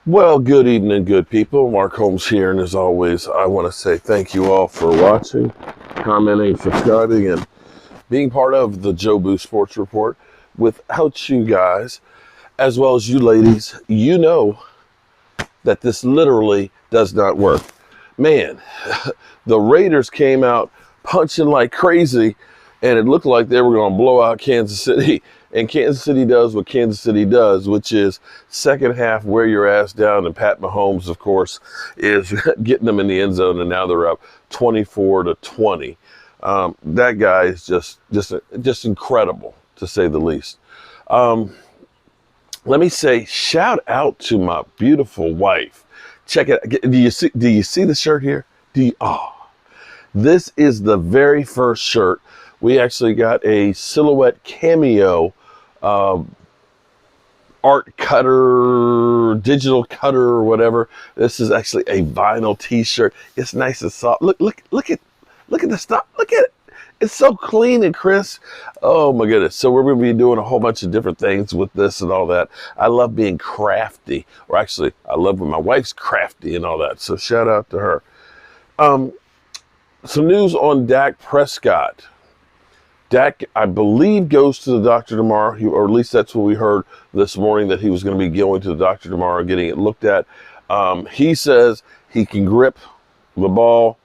Well, good evening, good people. Mark Holmes here, and as always, I want to say thank you all for watching, commenting, subscribing, and being part of the Joe Boo Sports Report. Without you guys, as well as you ladies, you know that this literally does not work. Man, the Raiders came out punching like crazy, and it looked like they were going to blow out Kansas City. And Kansas City does what Kansas City does, which is second half wear your ass down. And Pat Mahomes, of course, is getting them in the end zone, and now they're up 24-20. That guy is just incredible, to say the least. Let me say shout out to my beautiful wife. Check it. Do you see the shirt here? This is the very first shirt. We actually got a silhouette cameo art cutter, digital cutter, or whatever. This is actually a vinyl T-shirt. It's nice and soft. Look at the stuff. Look at it. It's so clean and crisp. Oh my goodness. So we're going to be doing a whole bunch of different things with this and all that. I love being crafty, or actually, I love when my wife's crafty and all that. So shout out to her. Some news on Dak Prescott. Dak, I believe, goes to the doctor tomorrow, or at least that's what we heard this morning, that he was going to be going to the doctor tomorrow, getting it looked at. He says he can grip the ball.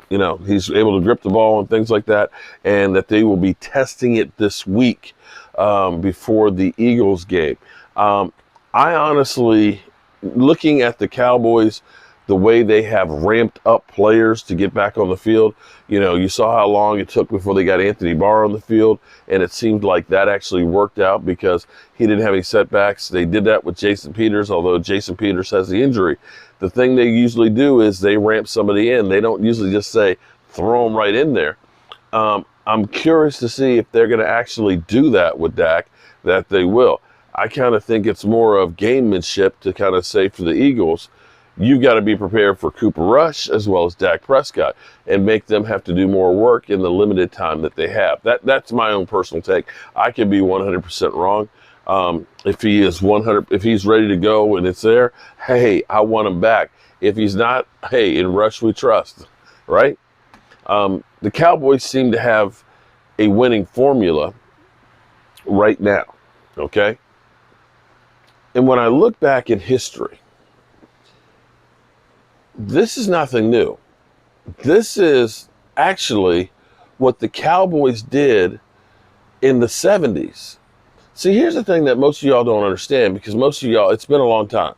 You know, he's able to grip the ball and things like that, and that they will be testing it this week before the Eagles game. I honestly, looking at the Cowboys, the way they have ramped up players to get back on the field. You know, you saw how long it took before they got Anthony Barr on the field, and it seemed like that actually worked out because he didn't have any setbacks. They did that with Jason Peters, although Jason Peters has the injury. The thing they usually do is they ramp somebody in. They don't usually just say, throw them right in there. I'm curious to see if they're going to actually do that with Dak, that they will. I kind of think it's more of gamemanship to kind of say for the Eagles, you got to be prepared for Cooper Rush as well as Dak Prescott and make them have to do more work in the limited time that they have. That's my own personal take. I could be 100% wrong. If he is 100, if he's ready to go and it's there, hey, I want him back. If he's not, hey, in Rush we trust, right? The Cowboys seem to have a winning formula right now, okay? And when I look back in history, this is nothing new. This is actually what the Cowboys did in the 70s. See, here's the thing that most of y'all don't understand, because most of y'all, it's been a long time.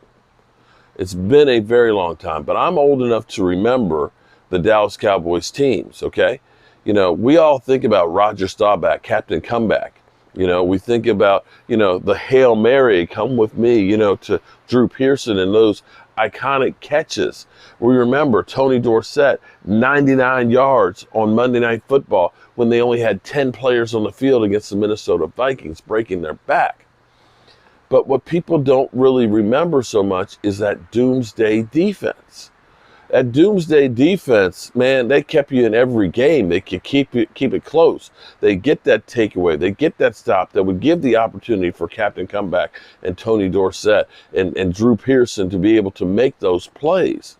It's been a very long time, but I'm old enough to remember the Dallas Cowboys teams, okay? You know, we all think about Roger Staubach, Captain Comeback. You know, we think about, the Hail Mary, come with me, to Drew Pearson and those iconic catches. We remember Tony Dorsett, 99 yards on Monday Night Football when they only had 10 players on the field against the Minnesota Vikings, breaking their back. But what people don't really remember so much is that doomsday defense. That doomsday defense, man, they kept you in every game. They could keep it close. They get that takeaway. They get that stop that would give the opportunity for Captain Comeback and Tony Dorsett and Drew Pearson to be able to make those plays.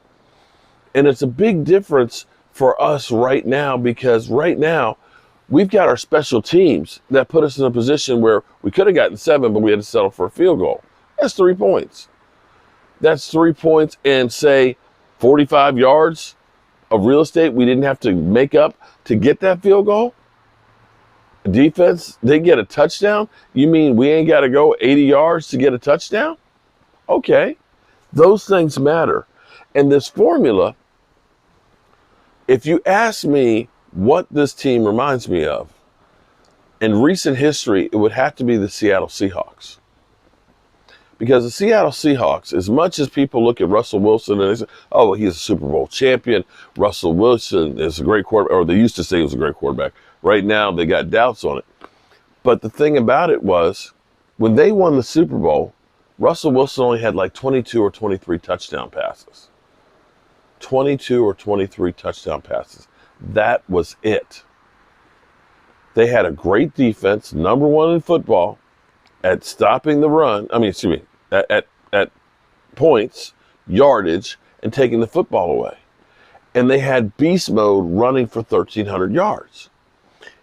And it's a big difference for us right now, because right now we've got our special teams that put us in a position where we could have gotten 7, but we had to settle for a field goal. That's 3 points. That's 3 points, and say 45 yards of real estate we didn't have to make up to get that field goal. Defense, they get a touchdown. You mean we ain't got to go 80 yards to get a touchdown? Okay. Those things matter. And this formula, if you ask me what this team reminds me of, in recent history, it would have to be the Seattle Seahawks. Because the Seattle Seahawks, as much as people look at Russell Wilson and they say, oh, well, he's a Super Bowl champion, Russell Wilson is a great quarterback, or they used to say he was a great quarterback. Right now, they got doubts on it. But the thing about it was, when they won the Super Bowl, Russell Wilson only had like 22 or 23 touchdown passes. 22 or 23 touchdown passes. That was it. They had a great defense, number 1 in football, at stopping the run. At points, yardage, and taking the football away. And they had beast mode running for 1,300 yards.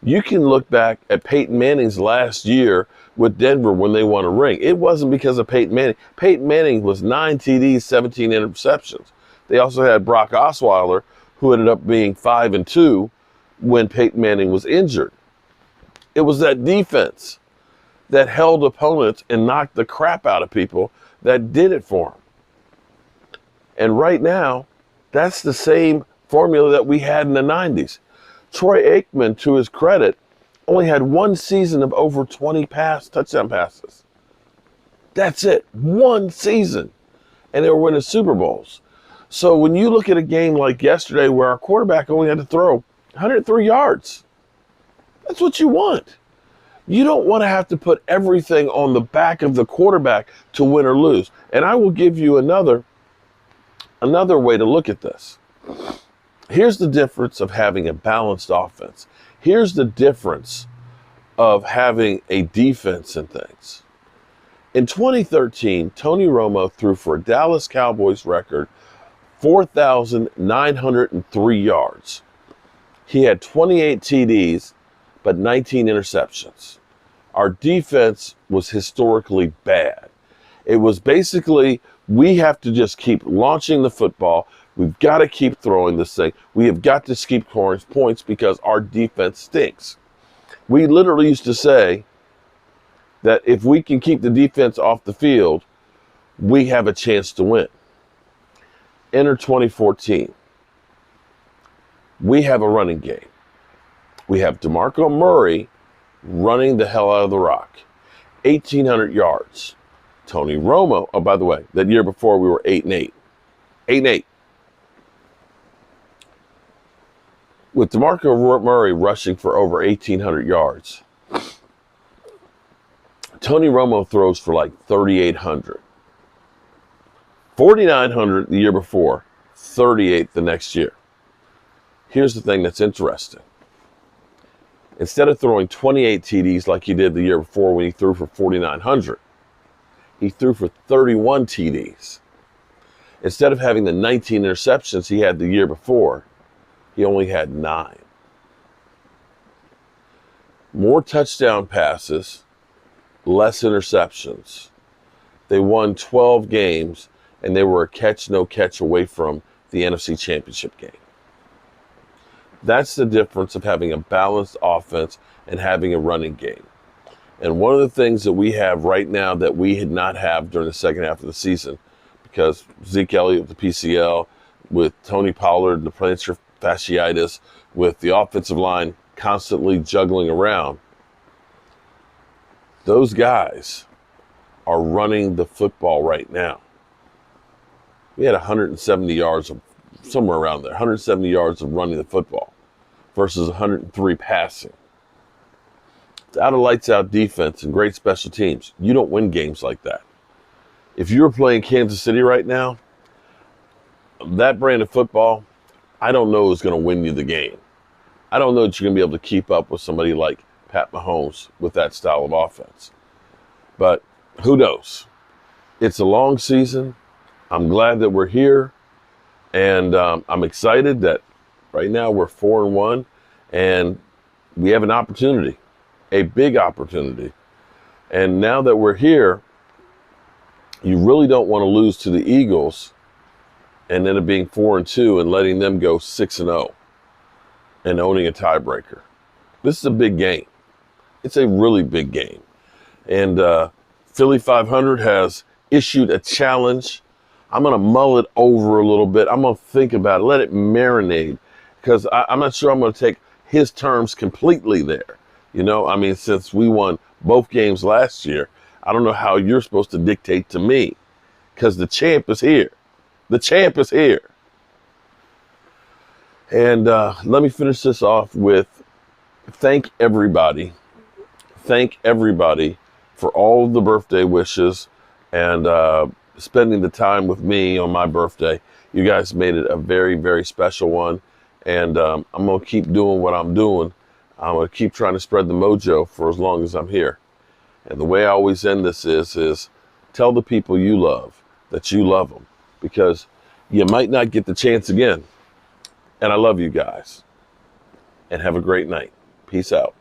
You can look back at Peyton Manning's last year with Denver when they won a ring. It wasn't because of Peyton Manning. Peyton Manning was 9 TDs, 17 interceptions. They also had Brock Osweiler, who ended up being 5-2 when Peyton Manning was injured. It was that defense that held opponents and knocked the crap out of people that did it for them. And right now, that's the same formula that we had in the 90s. Troy Aikman, to his credit, only had one season of over 20 touchdown passes. That's it. One season. And they were winning Super Bowls. So when you look at a game like yesterday where our quarterback only had to throw 103 yards, that's what you want. You don't want to have to put everything on the back of the quarterback to win or lose. And I will give you another way to look at this. Here's the difference of having a balanced offense. Here's the difference of having a defense and things. In 2013, Tony Romo threw for a Dallas Cowboys record 4,903 yards. He had 28 TDs, but 19 interceptions. Our defense was historically bad. It was basically, we have to just keep launching the football. We've got to keep throwing this thing. We have got to keep scoring points because our defense stinks. We literally used to say that if we can keep the defense off the field, we have a chance to win. Enter 2014. We have a running game. We have DeMarco Murray running the hell out of the rock. 1,800 yards. Tony Romo, oh, by the way, that year before we were 8-8. 8-8. With DeMarco Murray rushing for over 1,800 yards, Tony Romo throws for like 3,800. 4,900 the year before, 38 the next year. Here's the thing that's interesting. Instead of throwing 28 TDs like he did the year before when he threw for 4,900, he threw for 31 TDs. Instead of having the 19 interceptions he had the year before, he only had 9. More touchdown passes, less interceptions. They won 12 games, and they were a catch, no catch away from the NFC Championship game. That's the difference of having a balanced offense and having a running game. And one of the things that we have right now that we did not have during the second half of the season, because Zeke Elliott with the PCL, with Tony Pollard, the plantar fasciitis, with the offensive line constantly juggling around, those guys are running the football right now. We had 170 yards of, somewhere around there, 170 yards of running the football versus 103 passing. Without a lights-out defense and great special teams, you don't win games like that. If you were playing Kansas City right now, that brand of football, I don't know who's going to win you the game. I don't know that you're going to be able to keep up with somebody like Pat Mahomes with that style of offense. But who knows? It's a long season. I'm glad that we're here. And I'm excited that right now we're 4-1. And we have an opportunity, a big opportunity. And now that we're here, you really don't want to lose to the Eagles and end up being 4-2 and letting them go 6-0 and owning a tiebreaker. This is a big game. It's a really big game. And Philly 500 has issued a challenge. I'm going to mull it over a little bit. I'm going to think about it, let it marinate, because I'm not sure I'm going to take his terms completely there. You know, I mean, since we won both games last year, I don't know how you're supposed to dictate to me, because the champ is here. The champ is here. And let me finish this off with thank everybody. Thank everybody for all the birthday wishes and spending the time with me on my birthday. You guys made it a very, very special one. And I'm going to keep doing what I'm doing. I'm going to keep trying to spread the mojo for as long as I'm here. And the way I always end this is tell the people you love that you love them, because you might not get the chance again. And I love you guys. And have a great night. Peace out.